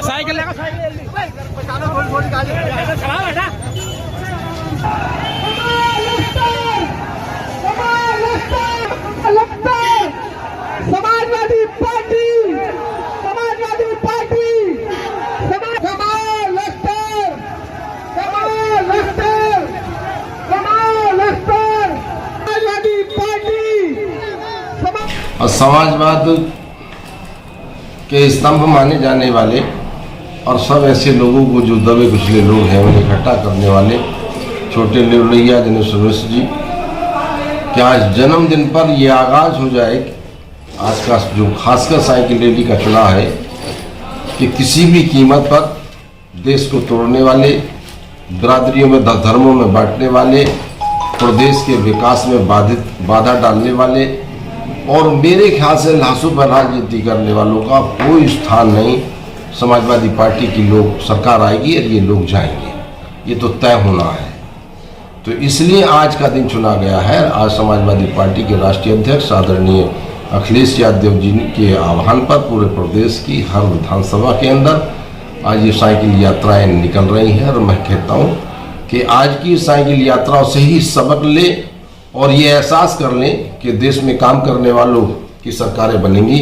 Cycle लेगा Samajwadi party और समाजवाद के स्तंभ माने जाने वाले और सब ऐसे लोगों को जो दबे कुचले लोग हैं उन्हें इकट्ठा करने वाले छोटे लेवलैया दिनेश मिश्र जी कि आज जन्मदिन पर ये आगाज हो जाए। आज का जो खासकर साइकिल रैली का चुनाव है कि किसी भी कीमत पर देश को तोड़ने वाले, बिरादरियों में धर्मों में बांटने वाले, प्रदेश के विकास में बाधा डालने वाले और मेरे ख्याल से लाशों पर राजनीति करने वालों का कोई स्थान नहीं। समाजवादी पार्टी की लोग सरकार आएगी और ये लोग जाएंगे, ये तो तय होना है। तो इसलिए आज का दिन चुना गया है। आज समाजवादी पार्टी के राष्ट्रीय अध्यक्ष आदरणीय अखिलेश यादव जी के आह्वान पर पूरे प्रदेश की हर विधानसभा के अंदर आज ये साइकिल यात्राएं निकल रही हैं और मैं कहता हूँ कि आज की साइकिल यात्राओं से ही सबक ले और ये एहसास कर लें कि देश में काम करने वालों की सरकारें बनेंगी,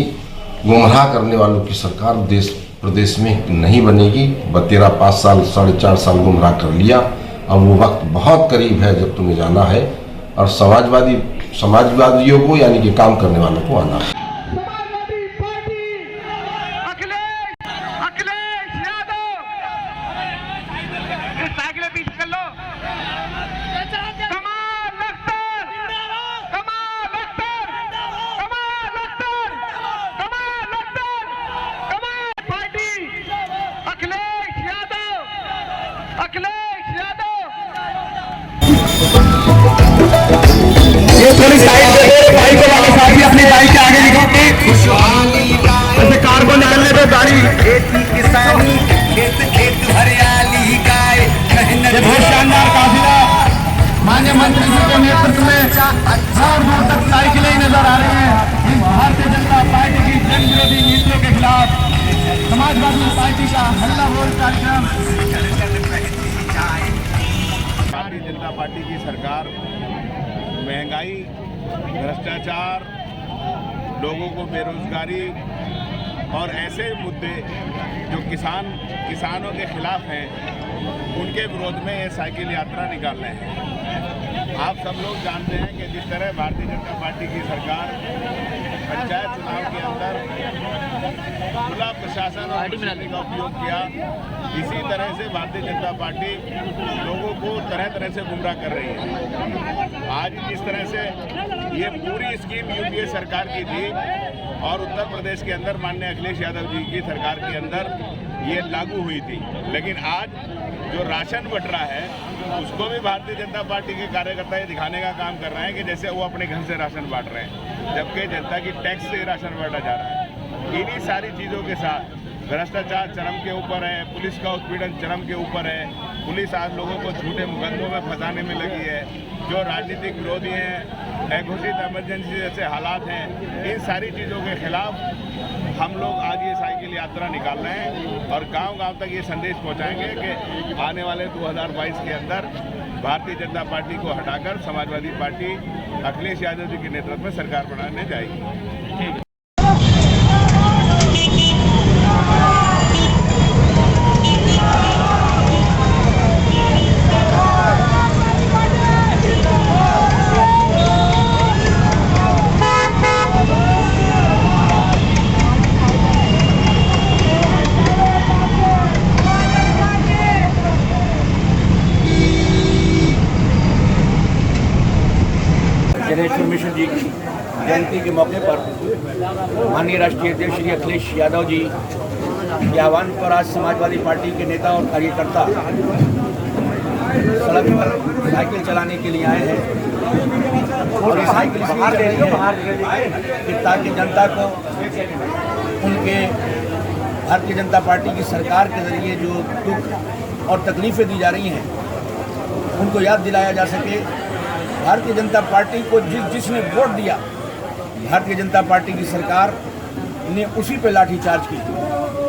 गुमराह करने वालों की सरकार देश प्रदेश में नहीं बनेगी। 5 साल 4.5 साल गुमराह कर लिया, अब वो वक्त बहुत करीब है जब तुम्हें जाना है और समाजवादियों को यानी कि काम करने वालों को आना है। ये थोड़ी साइड दे दे, बाइक को वाले साथी अपनी बाइक के आगे निकलते ऐसे कार को निकलने पे गाड़ी किसानी खेत हरियाली गाय। ये बहुत शानदार काफिला माननीय मंत्री जी के नेतृत्व में दूर दूर तक साइकिलें नजर आ रही हैं। भारतीय जनता पार्टी की जन विरोधी नीतियों के खिलाफ समाजवादी पार्टी का हल्ला बोल कार्यक्रम। भारतीय जनता पार्टी की सरकार महंगाई, भ्रष्टाचार, लोगों को बेरोजगारी और ऐसे मुद्दे जो किसानों के खिलाफ हैं उनके विरोध में ये साइकिल यात्रा निकाल रहे हैं। आप सब लोग जानते हैं कि जिस तरह भारतीय जनता पार्टी की सरकार पंचायत चुनाव के अंदर खुला प्रशासन और मीडिया का उपयोग किया, इसी तरह से भारतीय जनता पार्टी लोगों को तरह तरह से गुमराह कर रही है। आज जिस तरह से ये पूरी स्कीम यूपीए सरकार की थी और उत्तर प्रदेश के अंदर माननीय अखिलेश यादव जी की सरकार के अंदर ये लागू हुई थी, लेकिन आज जो राशन बट रहा है उसको भी भारतीय जनता पार्टी के कार्यकर्ता ये दिखाने का काम कर रहे हैं कि जैसे वो अपने घर से राशन बांट रहे हैं, जबकि जनता की टैक्स से राशन बांटा जा रहा है। इन्हीं सारी चीज़ों के साथ भ्रष्टाचार चरम के ऊपर है, पुलिस का उत्पीड़न चरम के ऊपर है, पुलिस आज लोगों को झूठे मुकदमों में फंसाने में लगी है, जो राजनीतिक विरोधी हैं, घोषित इमरजेंसी जैसे हालात हैं, इन सारी चीज़ों के खिलाफ हम लोग आज ये साइकिल यात्रा निकाल रहे हैं और गांव-गांव तक ये संदेश पहुंचाएंगे कि आने वाले 2022 के अंदर भारतीय जनता पार्टी को हटाकर समाजवादी पार्टी अखिलेश यादव जी के नेतृत्व में सरकार बनाने जाएगी। जनेश्वर मिश्र जी की जयंती के मौके पर माननीय राष्ट्रीय अध्यक्ष श्री अखिलेश यादव जी के आह्वान पर आज समाजवादी पार्टी के नेता और कार्यकर्ता सड़क पर साइकिल चलाने के लिए आए हैं। और ये साइकिल इसलिए चल रही है कि ताकि जनता को उनके भारतीय जनता पार्टी की सरकार के जरिए जो दुख और तकलीफ़ें दी जा रही हैं उनको याद दिलाया जा सके। भारतीय जनता पार्टी को जिसने वोट दिया, भारतीय जनता पार्टी की सरकार ने उसी पे लाठीचार्ज की।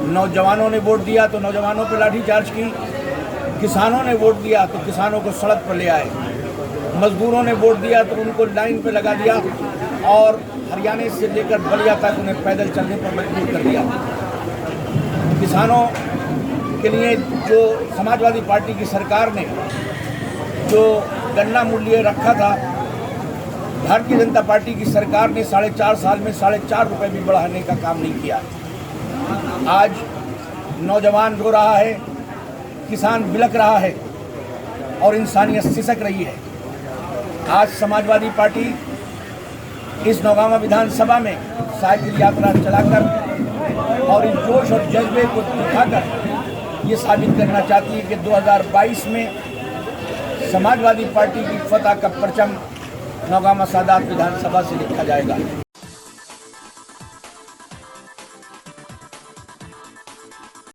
नौजवानों ने वोट दिया तो नौजवानों पे लाठीचार्ज की, किसानों ने वोट दिया तो किसानों को सड़क पर ले आए, मजदूरों ने वोट दिया तो उनको लाइन पे लगा दिया और हरियाणा से लेकर बलिया तक उन्हें पैदल चलने पर मजबूर कर दिया। किसानों के लिए जो समाजवादी पार्टी की सरकार ने जो गन्ना मूल्य रखा था, भारतीय जनता पार्टी की सरकार ने 4.5 साल में 4.5 रुपये भी बढ़ाने का काम नहीं किया। आज नौजवान रो रहा है, किसान बिलख रहा है और इंसानियत सिसक रही है। आज समाजवादी पार्टी इस नौगामा विधानसभा में साइकिल यात्रा चलाकर और इस जोश और जज्बे को दिखाकर ये साबित करना चाहती है कि 2022 में समाजवादी पार्टी की फतह का परचम नौगामा सादात विधानसभा से लिखा जाएगा।